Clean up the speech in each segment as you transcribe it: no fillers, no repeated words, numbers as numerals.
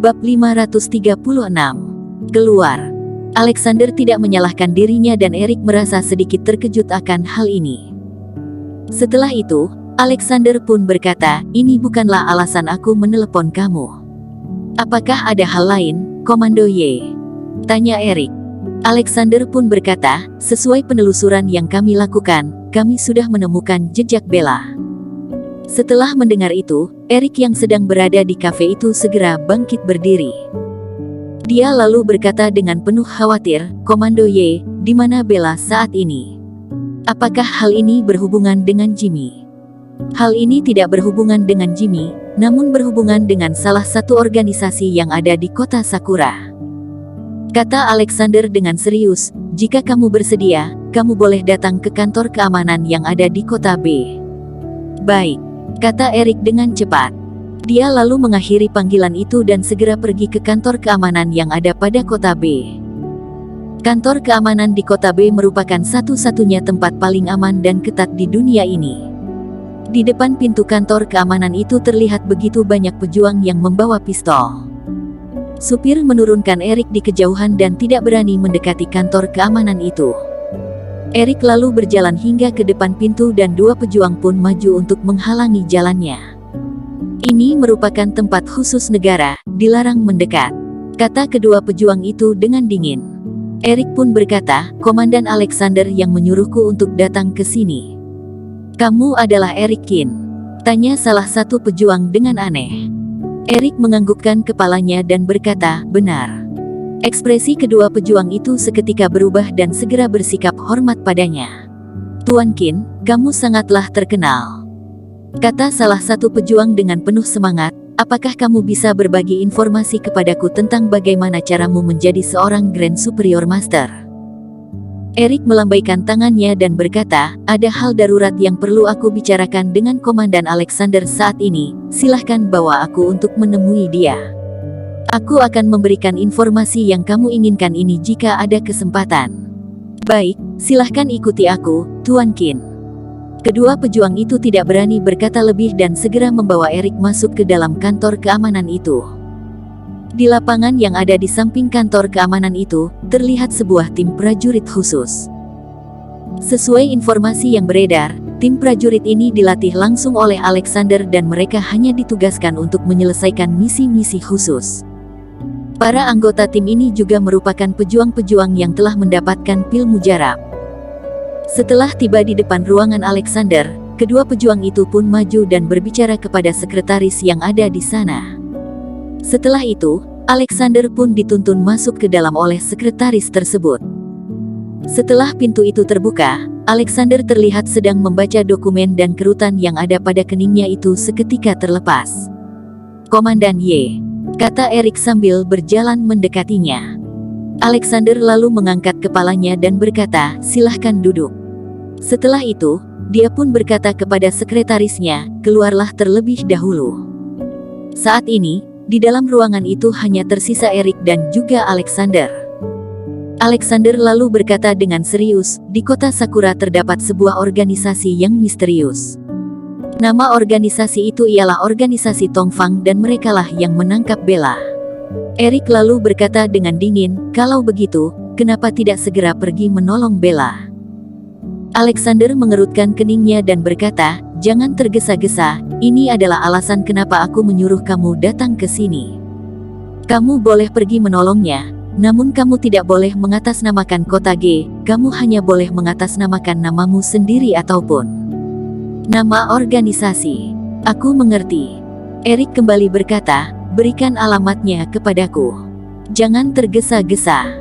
Bab 536. Keluar. Alexander tidak menyalahkan dirinya dan Erik merasa sedikit terkejut akan hal ini. Setelah itu, Alexander pun berkata, "Ini bukanlah alasan aku menelepon kamu. Apakah ada hal lain, Komando Y?" tanya Erik. Alexander pun berkata, "Sesuai penelusuran yang kami lakukan, kami sudah menemukan jejak Bella." Setelah mendengar itu, Erik yang sedang berada di kafe itu segera bangkit berdiri. Dia lalu berkata dengan penuh khawatir, "Komando Y, di mana Bella saat ini? Apakah hal ini berhubungan dengan Jimmy?" "Hal ini tidak berhubungan dengan Jimmy, namun berhubungan dengan salah satu organisasi yang ada di kota Sakura," kata Alexander dengan serius. "Jika kamu bersedia, kamu boleh datang ke kantor keamanan yang ada di kota B." "Baik," kata Erik dengan cepat. Dia lalu mengakhiri panggilan itu dan segera pergi ke kantor keamanan yang ada pada kota B. Kantor keamanan di kota B merupakan satu-satunya tempat paling aman dan ketat di dunia ini. Di depan pintu kantor keamanan itu terlihat begitu banyak pejuang yang membawa pistol. Supir menurunkan Erik di kejauhan dan tidak berani mendekati kantor keamanan itu. Erik lalu berjalan hingga ke depan pintu dan dua pejuang pun maju untuk menghalangi jalannya. "Ini merupakan tempat khusus negara, dilarang mendekat," kata kedua pejuang itu dengan dingin. Erik pun berkata, "Komandan Alexander yang menyuruhku untuk datang ke sini." "Kamu adalah Erik Kin?" tanya salah satu pejuang dengan aneh. Erik menganggukkan kepalanya dan berkata, "Benar." Ekspresi kedua pejuang itu seketika berubah dan segera bersikap hormat padanya. "Tuan Kin, kamu sangatlah terkenal," kata salah satu pejuang dengan penuh semangat. "Apakah kamu bisa berbagi informasi kepadaku tentang bagaimana caramu menjadi seorang Grand Superior Master?" Erik melambaikan tangannya dan berkata, "Ada hal darurat yang perlu aku bicarakan dengan Komandan Alexander saat ini. Silahkan bawa aku untuk menemui dia. Aku akan memberikan informasi yang kamu inginkan ini jika ada kesempatan." "Baik, silahkan ikuti aku, Tuan Kin." Kedua pejuang itu tidak berani berkata lebih dan segera membawa Erik masuk ke dalam kantor keamanan itu. Di lapangan yang ada di samping kantor keamanan itu, terlihat sebuah tim prajurit khusus. Sesuai informasi yang beredar, tim prajurit ini dilatih langsung oleh Alexander dan mereka hanya ditugaskan untuk menyelesaikan misi-misi khusus. Para anggota tim ini juga merupakan pejuang-pejuang yang telah mendapatkan pil mujarab. Setelah tiba di depan ruangan Alexander, kedua pejuang itu pun maju dan berbicara kepada sekretaris yang ada di sana. Setelah itu, Alexander pun dituntun masuk ke dalam oleh sekretaris tersebut. Setelah pintu itu terbuka, Alexander terlihat sedang membaca dokumen dan kerutan yang ada pada keningnya itu seketika terlepas. "Komandan Y," kata Erik sambil berjalan mendekatinya. Alexander lalu mengangkat kepalanya dan berkata, "Silahkan duduk." Setelah itu, dia pun berkata kepada sekretarisnya, "Keluarlah terlebih dahulu." Saat ini, di dalam ruangan itu hanya tersisa Erik dan juga Alexander. Alexander lalu berkata dengan serius, "Di kota Sakura terdapat sebuah organisasi yang misterius. Nama organisasi itu ialah organisasi Tongfang dan merekalah yang menangkap Bella." Erik lalu berkata dengan dingin, "Kalau begitu, kenapa tidak segera pergi menolong Bella?" Alexander mengerutkan keningnya dan berkata, "Jangan tergesa-gesa, ini adalah alasan kenapa aku menyuruh kamu datang ke sini. Kamu boleh pergi menolongnya, namun kamu tidak boleh mengatasnamakan kota G, kamu hanya boleh mengatasnamakan namamu sendiri ataupun nama organisasi." "Aku mengerti." Erik kembali berkata, "Berikan alamatnya kepadaku. Jangan tergesa-gesa."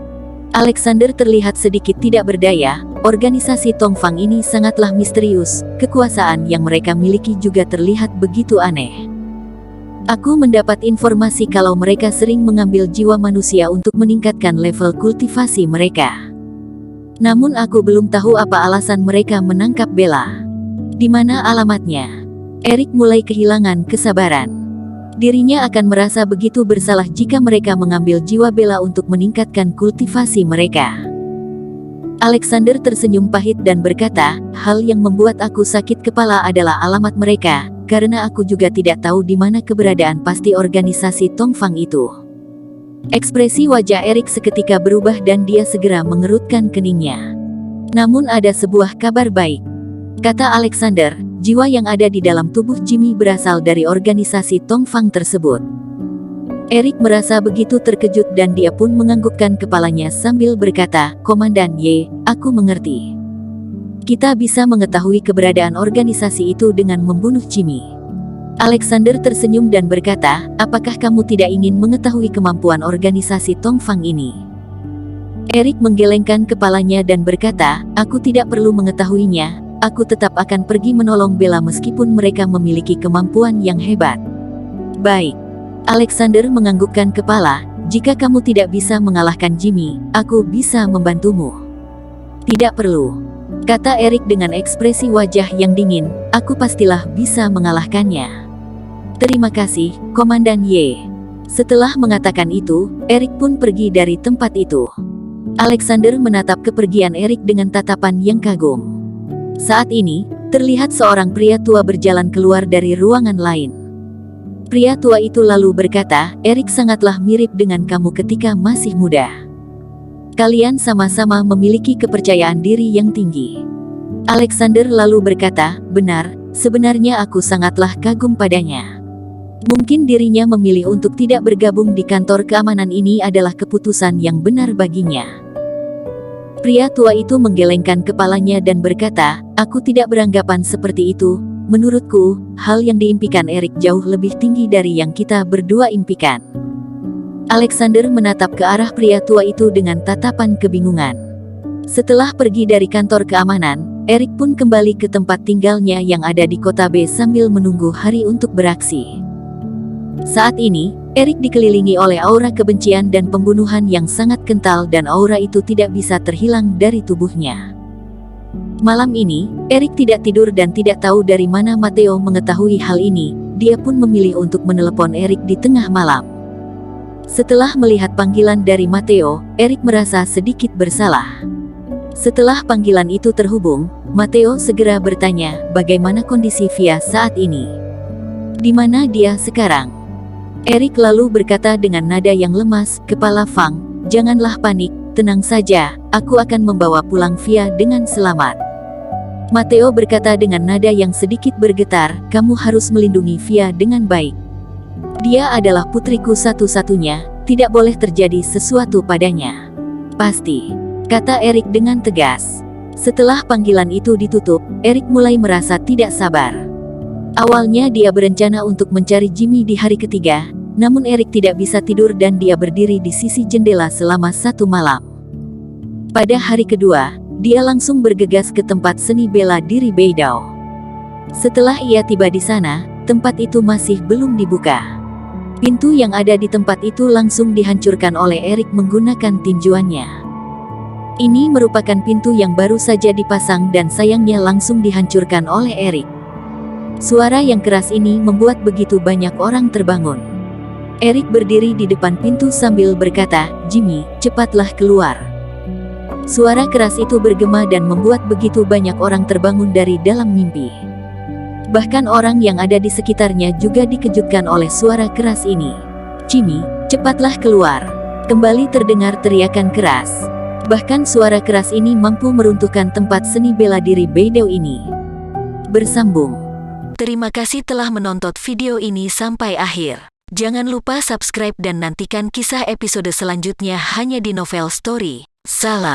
Alexander terlihat sedikit tidak berdaya. Organisasi Tongfang ini sangatlah misterius, kekuasaan yang mereka miliki juga terlihat begitu aneh. "Aku mendapat informasi kalau mereka sering mengambil jiwa manusia untuk meningkatkan level kultivasi mereka. Namun aku belum tahu apa alasan mereka menangkap Bella. Di mana alamatnya?" Erik mulai kehilangan kesabaran. Dirinya akan merasa begitu bersalah jika mereka mengambil jiwa Bella untuk meningkatkan kultivasi mereka. Alexander tersenyum pahit dan berkata, "Hal yang membuat aku sakit kepala adalah alamat mereka, karena aku juga tidak tahu di mana keberadaan pasti organisasi Tongfang itu. Ekspresi wajah Erik seketika berubah dan dia segera mengerutkan keningnya. Namun ada sebuah kabar baik, kata Alexander, jiwa yang ada di dalam tubuh Jimmy berasal dari organisasi Tongfang tersebut. Erik merasa begitu terkejut dan dia pun menganggukkan kepalanya sambil berkata, Komandan Ye, aku mengerti. Kita bisa mengetahui keberadaan organisasi itu dengan membunuh Jimmy. Alexander tersenyum dan berkata, apakah kamu tidak ingin mengetahui kemampuan organisasi Tongfang ini? Erik menggelengkan kepalanya dan berkata, aku tidak perlu mengetahuinya, aku tetap akan pergi menolong Bella meskipun mereka memiliki kemampuan yang hebat. Baik. Alexander menganggukkan kepala, jika kamu tidak bisa mengalahkan Jimmy, aku bisa membantumu. Tidak perlu, kata Erik dengan ekspresi wajah yang dingin, aku pastilah bisa mengalahkannya. Terima kasih, Komandan Ye. Setelah mengatakan itu, Erik pun pergi dari tempat itu. Alexander menatap kepergian Erik dengan tatapan yang kagum. Saat ini, terlihat seorang pria tua berjalan keluar dari ruangan lain. Pria tua itu lalu berkata, Erik sangatlah mirip dengan kamu ketika masih muda. Kalian sama-sama memiliki kepercayaan diri yang tinggi. Alexander lalu berkata, benar, sebenarnya aku sangatlah kagum padanya. Mungkin dirinya memilih untuk tidak bergabung di kantor keamanan ini adalah keputusan yang benar baginya. Pria tua itu menggelengkan kepalanya dan berkata, aku tidak beranggapan seperti itu. Menurutku, hal yang diimpikan Erik jauh lebih tinggi dari yang kita berdua impikan. Alexander menatap ke arah pria tua itu dengan tatapan kebingungan. Setelah pergi dari kantor keamanan, Erik pun kembali ke tempat tinggalnya yang ada di kota B sambil menunggu hari untuk beraksi. Saat ini, Erik dikelilingi oleh aura kebencian dan pembunuhan yang sangat kental dan aura itu tidak bisa terhilang dari tubuhnya. Malam ini, Erik tidak tidur dan tidak tahu dari mana Matteo mengetahui hal ini, dia pun memilih untuk menelepon Erik di tengah malam. Setelah melihat panggilan dari Matteo, Erik merasa sedikit bersalah. Setelah panggilan itu terhubung, Matteo segera bertanya, bagaimana kondisi Via saat ini? Di mana dia sekarang? Erik lalu berkata dengan nada yang lemas, Kepala Fang, janganlah panik, tenang saja, aku akan membawa pulang Via dengan selamat. Matteo berkata dengan nada yang sedikit bergetar, kamu harus melindungi Via dengan baik. Dia adalah putriku satu-satunya, tidak boleh terjadi sesuatu padanya. Pasti, kata Erik dengan tegas. Setelah panggilan itu ditutup, Erik mulai merasa tidak sabar. Awalnya dia berencana untuk mencari Jimmy di hari ketiga, namun Erik tidak bisa tidur dan dia berdiri di sisi jendela selama 1 malam. Pada hari kedua, dia langsung bergegas ke tempat seni bela diri Beidao. Setelah ia tiba di sana, tempat itu masih belum dibuka. Pintu yang ada di tempat itu langsung dihancurkan oleh Erik menggunakan tinjuannya. Ini merupakan pintu yang baru saja dipasang dan sayangnya langsung dihancurkan oleh Erik. Suara yang keras ini membuat begitu banyak orang terbangun. Erik berdiri di depan pintu sambil berkata, Jimmy, cepatlah keluar. Suara keras itu bergema dan membuat begitu banyak orang terbangun dari dalam mimpi. Bahkan orang yang ada di sekitarnya juga dikejutkan oleh suara keras ini. Jimmy, cepatlah keluar. Kembali terdengar teriakan keras. Bahkan suara keras ini mampu meruntuhkan tempat seni bela diri Beidao ini. Bersambung. Terima kasih telah menonton video ini sampai akhir. Jangan lupa subscribe dan nantikan kisah episode selanjutnya hanya di Novel Story. Salam.